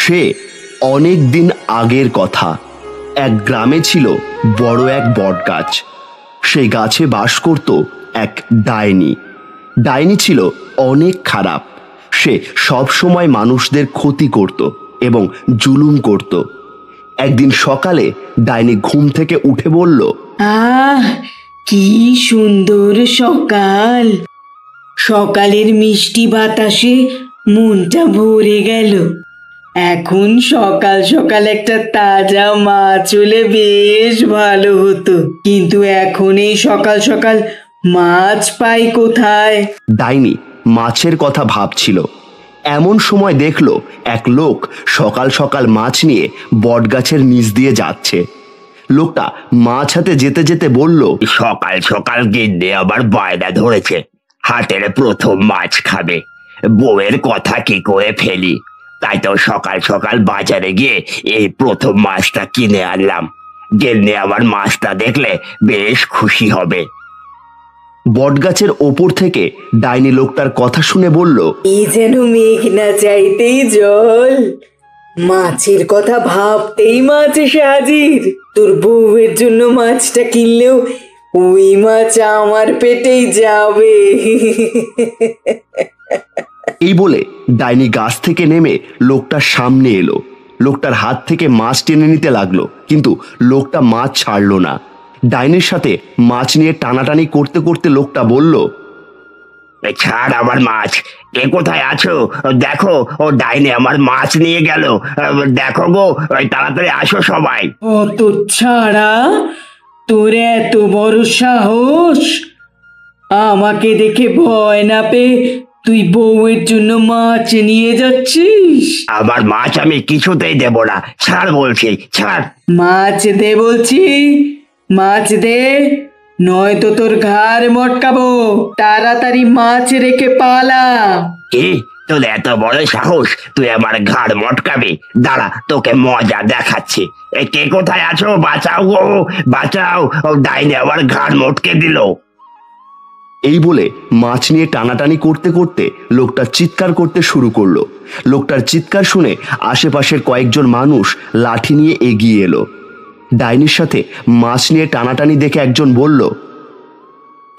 সে অনেক দিন আগের কথা। এক গ্রামে ছিল বড় এক বটগাছ। সেই গাছে বাস করত এক ডাইনি। ডাইনি ছিল অনেক খারাপ। সে সব সময় মানুষদের ক্ষতি করত এবং জুলুম করত। একদিন সকালে ডাইনি ঘুম থেকে উঠে বলল, আহ, কি সুন্দর সকাল! সকালের মিষ্টি বাতাসে মনটা ভরে গেল। এখন সকাল সকাল একটা তাজা মাছ হলে বেশ ভালো হতো, কিন্তু এখন এই সকাল সকাল মাছ পাই কোথায়? ডাইনি মাছের কথা ভাবছিল। এমন সময় দেখলো এক লোক সকাল সকাল মাছ নিয়ে বটগাছের নিচ দিয়ে যাচ্ছে। লোকটা মাছ হাতে যেতে যেতে বলল, সকাল সকাল গিন্নি আবার বায়না ধরেছে, হাটের প্রথম মাছ খাবে। বউয়ের কথা কি করে ফেলি, তাই তো সকাল সকাল বাজারে গিয়ে এই প্রথম মাছটা কিনে আনলাম। গিন্নি আমার মাছটা দেখলে বেশ খুশি হবে। বটগাছের ওপর থেকে ডাইনি লোকটার কথা শুনে বলল, এই যেন মেঘ না চাইতেই জল, মাছের কথা ভাবতেই মাছ এসে হাজির। তোর বউয়ের জন্য মাছটা কিনলেও ওই মাছ আমার পেটেই যাবে। এই বলে ডাইনি গাছ থেকে নেমে লোকটার সামনে এলো। লোকটার হাত থেকে মাছ টেনে নিতে লাগলো, কিন্তু লোকটা মাছ ছাড়লো না। ডাইনির সাথে মাছ নিয়ে টানাটানি করতে করতে লোকটা বলল, ছাড় আমার মাছ, কে কোথায় আছো দেখো, ও ডাইনি আমার মাছ নিয়ে গেল। দেখো গো, তাড়াতাড়ি আসো সবাই। অত ছাড়া, তোর এত বড় সাহস! আমাকে দেখে ভয় না পেয়ে তুই বউয়ের জন্য মাছ নিয়ে যাচ্ছিস? আমার মাছ আমি কিছুতেই দেব না, ছাড় বলছি, ছাড়। মাছ দে বলছি, মাছ দে, নয়তো তোর ঘাড় মটকাবো। তাড়াতাড়ি মাছ রেখে পালা। কি, তোর এত বড় সাহস তুই আমার ঘাড় মটকাবি? দাঁড়া, তোকে মজা দেখাচ্ছি। কে কোথায় আছো, বাঁচাও গো, বাঁচাও, ও ডাইনি আমার ঘাড় মটকে দিল। এই বলে মাছ নিয়ে টানাটানি করতে করতে লোকটা চিৎকার করতে শুরু করলো। লোকটার চিৎকার শুনে আশেপাশের কয়েকজন মানুষ লাঠি নিয়ে এগিয়ে এলো। ডাইনির সাথে মাছ নিয়ে টানাটানি দেখে একজন বলল,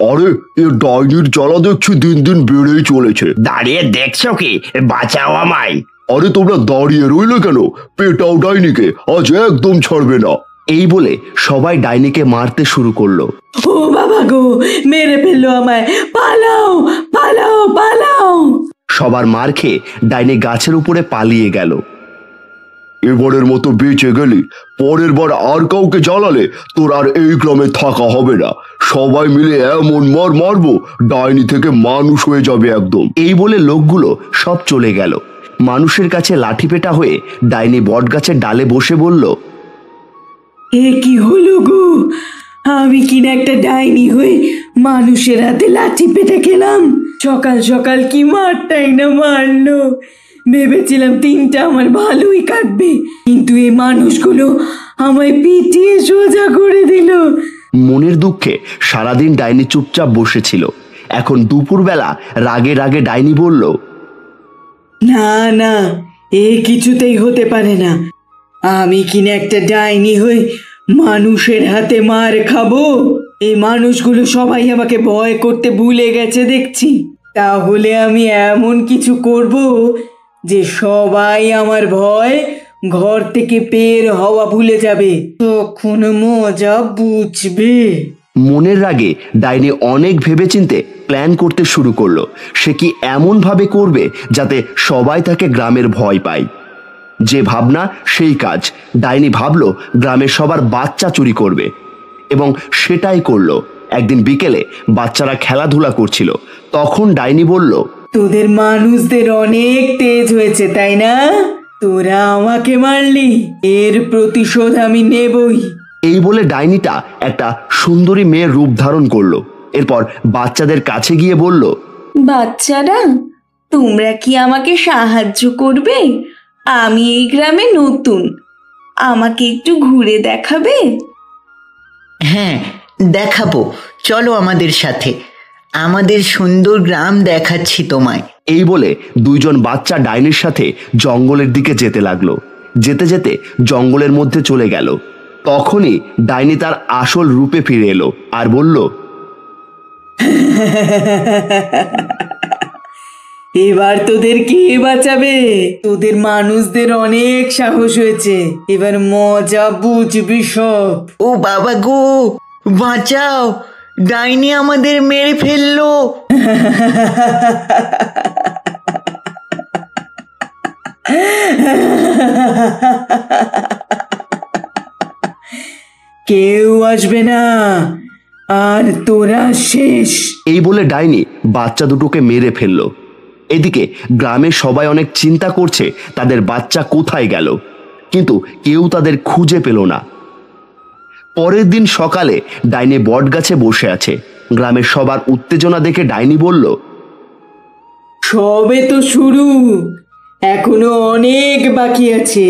আরে, এ ডাইনির জ্বালা দেখছি দিন দিন বেড়েই চলেছে। দাঁড়িয়ে দেখছো কি, বাঁচাও আমায়। আরে তোমরা দাঁড়িয়ে রইলে কেন? পেটাও ডাইনিকে, আজ একদম ছাড়বে না। এই বলে সবাই ডাইনিকে মারতে শুরু করলো। ও বাবা গো, মেরে ফেললো আমায়! পালাও, পালাও, পালাও! সবার মার খেয়ে ডাইনি গাছের উপরে পালিয়ে গেল। এবারের মতো বেঁচে গেলি, পরের বার আর কাউকে জ্বালালে তোর আর এই গ্রামে থাকা হবে না। সবাই মিলে এমন মার মারবো, ডাইনি থেকে মানুষ হয়ে যাবে একদম। এই বলে লোকগুলো সব চলে গেল। মানুষের কাছে লাঠি পেটা হয়ে ডাইনি বটগাছের ডালে বসে বলল, এ কি হলো গো? আমি কিনা একটা ডাইনি হয়ে মানুষের হাতে লাঠি পেটে খেলাম। সকাল সকাল কি মারটাই না মারলো। ভেবেছিলাম দিনটা আমার ভালোই কাটবে, কিন্তু এই মানুষগুলো আমায় পিটিয়ে সোজা করে দিল। মনের দুঃখে সারাদিন ডাইনি চুপচাপ বসেছিল। এখন দুপুরবেলা রাগে রাগে ডাইনি বলল, না না, এ কিছুতেই হতে পারে না। আমি কিনা একটা ডাইনি হয়ে মানুষের হাতে মার খাবো? এই মানুষগুলো সবাই আমাকে ভয় করতে ভুলে গেছে দেখছি। তাহলে আমি এমন কিছু করব যে সবাই আমার ভয় ঘর থেকে বের হওয়া ভুলে যাবে, তখন মজা বুঝবে। মনের রাগে ডাইনি অনেক ভেবেচিন্তে প্ল্যান করতে শুরু করলো। সে কি এমন ভাবে করবে যাতে সবাই তাকে গ্রামের ভয় পায়। যে ভাবনা সেই কাজ। ডাইনি ভাবলো গ্রামের সবার বাচ্চা চুরি করবে, এবং সেটাই করলো। একদিন বিকেলে বাচ্চারা খেলাধুলা করছিল। তখন ডাইনি বলল, তোদের মানুষদের অনেক তেজ হয়েছে তাই না? তোরা আমাকে মারলি, এর প্রতিশোধ আমি নেবই। এই বলে ডাইনিটা একটা সুন্দরী মেয়ের রূপ ধারণ করলো। এরপর বাচ্চাদের কাছে গিয়ে বলল, বাচ্চারা, তোমরা কি আমাকে সাহায্য করবে? আমি এই গ্রামে নতুন, আমাকে একটু ঘুরে দেখাবে? হ্যাঁ, দেখাবো, চলো আমাদের সাথে। আমাদের সুন্দর গ্রাম দেখাচ্ছি তোমায়। এই বলে দুইজন বাচ্চা ডাইনির সাথে জঙ্গলের দিকে যেতে লাগলো। যেতে যেতে জঙ্গলের মধ্যে চলে গেল। তখনই ডাইনি তার আসল রূপে ফিরে এলো আর বলল, এবার তোদের কে বাঁচাবে? তোদের মানুষদের অনেক সাহস হয়েছে, এবার মজা বুঝবি সব। ও বাবা গো, বাঁচাও, ডাইনি আমাদের মেরে ফেললো। কেউ আসবে না, আর তোরা শেষ। এই বলে ডাইনি বাচ্চা দুটোকে মেরে ফেললো। এদিকে গ্রামের সবাই অনেক চিন্তা করছে তাদের বাচ্চা কোথায় গেল, কিন্তু কেউ তাদের খুঁজে পেল না। পরের দিন সকালে ডাইনি বটগাছে বসে আছে। গ্রামের সবার উত্তেজনা দেখে ডাইনি বলল, সবে তো শুরু, এখনো অনেক বাকি আছে।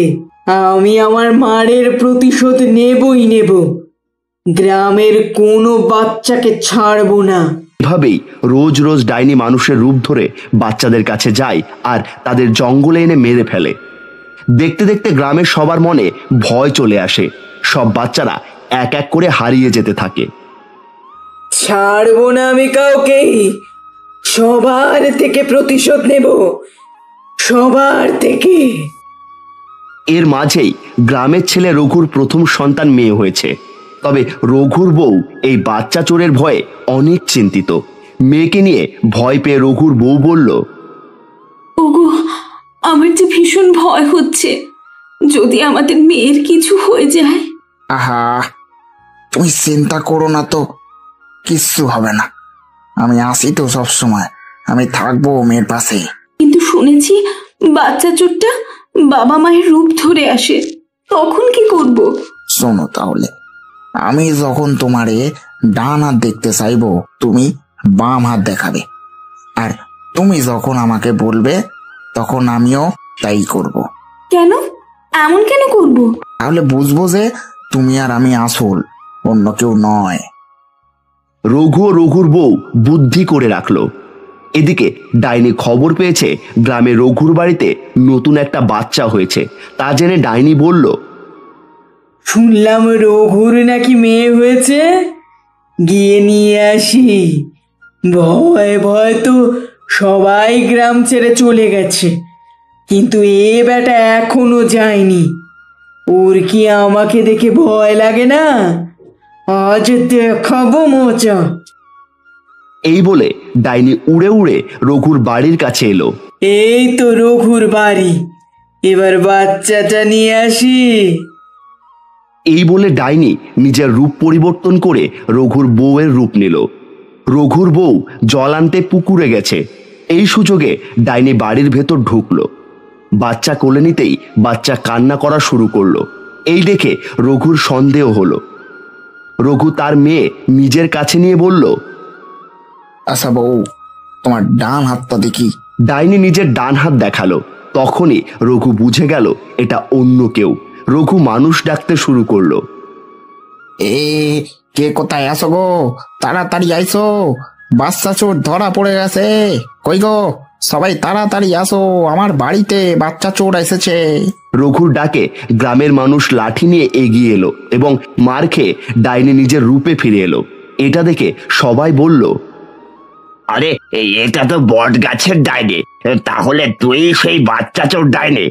আমি আমার মারের প্রতিশোধ নেবই নেব, গ্রামের কোনো বাচ্চাকে ছাড়বো না। এভাবেই রোজ রোজ ডাইনি মানুষের রূপ ধরে বাচ্চাদের কাছে যায় আর তাদের জঙ্গলে এনে মেরে ফেলে। দেখতে দেখতে গ্রামের সবার মনে ভয় চলে আসে। সব বাচ্চারা এক এক করে হারিয়ে যেতে থাকে। ছাড়বো না আমি কাউকেই, সবার থেকে প্রতিশোধ নেব, সবার থেকে। এর মাঝেই গ্রামের ছেলে রঘুর প্রথম সন্তান মেয়ে হয়েছে। তবে রঘুর বউ এই বাচ্চা চোরের ভয়ে অনেক চিন্তিত। মেয়েকে নিয়ে ভয় পেয়ে রঘুর বউ বলল, ওগো, আমার যে ভীষণ ভয় হচ্ছে, যদি আমাদের মেয়ের কিছু হয়ে যায়। আহা, তুমি চিন্তা করো না তো, কিচ্ছু হবে না। আমি আসি তো সব সময়, আমি থাকবো মেয়ের পাশে। কিন্তু শুনেছি বাচ্চা চোরটা বাবা মায়ের রূপ ধরে আসে, তখন কি করব? শোনো তাহলে, আমি যখন তোমারে ডান হাত দেখতে চাইবো, তুমি বাম হাত দেখাবে, আর তুমি যখন আমাকে বলবে তখন আমিও তাই করব। কেন? এমন কেন করব? তাহলে বুঝবো যে তুমি আর আমি আসল, অন্য কেউ নয়। রঘু ও রঘুর বউ বুদ্ধি করে রাখলো। এদিকে ডাইনি খবর পেয়েছে গ্রামে রঘুর বাড়িতে নতুন একটা বাচ্চা হয়েছে। তা জেনে ডাইনি বলল, শুনলাম রঘুর নাকি মেয়ে হয়েছে, গিয়ে নিয়ে আসি। ভয় ভয় তো সবাই গ্রাম ছেড়ে চলে গেছে, কিন্তু এ বেটা এখনো যায়নি। ওর কি আমাকে দেখে ভয় লাগে না? আজ দেখাবো মজা। এই বলে ডাইনি উড়ে উড়ে রঘুর বাড়ির কাছে এলো। এই তো রঘুর বাড়ি, এবার বাচ্চাটা নিয়ে আসি। এই বলে ডাইনি নিজের রূপ পরিবর্তন করে রঘুর বউয়ের রূপ নিল। রঘুর বউ জল আনতে পুকুরে গেছে। এই সুযোগে ডাইনি বাড়ির ভেতর ঢুকলো। বাচ্চা কোলে নিতেই বাচ্চা কান্না করা শুরু করলো। এই দেখে রঘুর সন্দেহ হলো। রঘু তার মেয়ে নিজের কাছে নিয়ে বলল, আচ্ছা বউ, তোমার ডান হাতটা দেখি। ডাইনি নিজের ডান হাত দেখালো। তখনই রঘু বুঝে গেল এটা অন্য কেউ। রঘু মানুষ ডাকতে শুরু করলো, এ কে কোথায় আসো গো, তাড়াতাড়ি আইসো, বাচ্চা চোর ধরা পড়ে গেছে। কই গো, সবাই তাড়াতাড়ি আসো, আমার বাড়িতে বাচ্চা চোর এসেছে। রঘুর ডাকে গ্রামের মানুষ লাঠি নিয়ে এগিয়ে এলো এবং মার খেয়ে ডাইনি নিজের রূপে ফিরে এলো। এটা দেখে সবাই বলল, আরে এটা তো বট গাছের ডাইনি, তাহলে তুই সেই বাচ্চা চোর ডাইনি,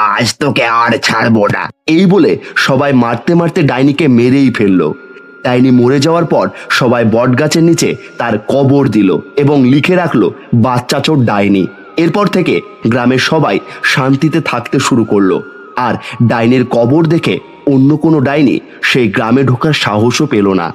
আজ তোকে আর ছাড়বো না। এই বলে সবাই মারতে মারতে ডাইনিকে মেরেই ফেললো। ডাইনি মরে যাওয়ার পর সবাই বট গাছের নিচে তার কবর দিল এবং লিখে রাখলো বাচ্চা চোর ডাইনি। এরপর থেকে গ্রামের সবাই শান্তিতে থাকতে শুরু করলো। আর ডাইনির কবর দেখে অন্য কোনো ডাইনি সেই গ্রামে ঢোকার সাহসও পেল না।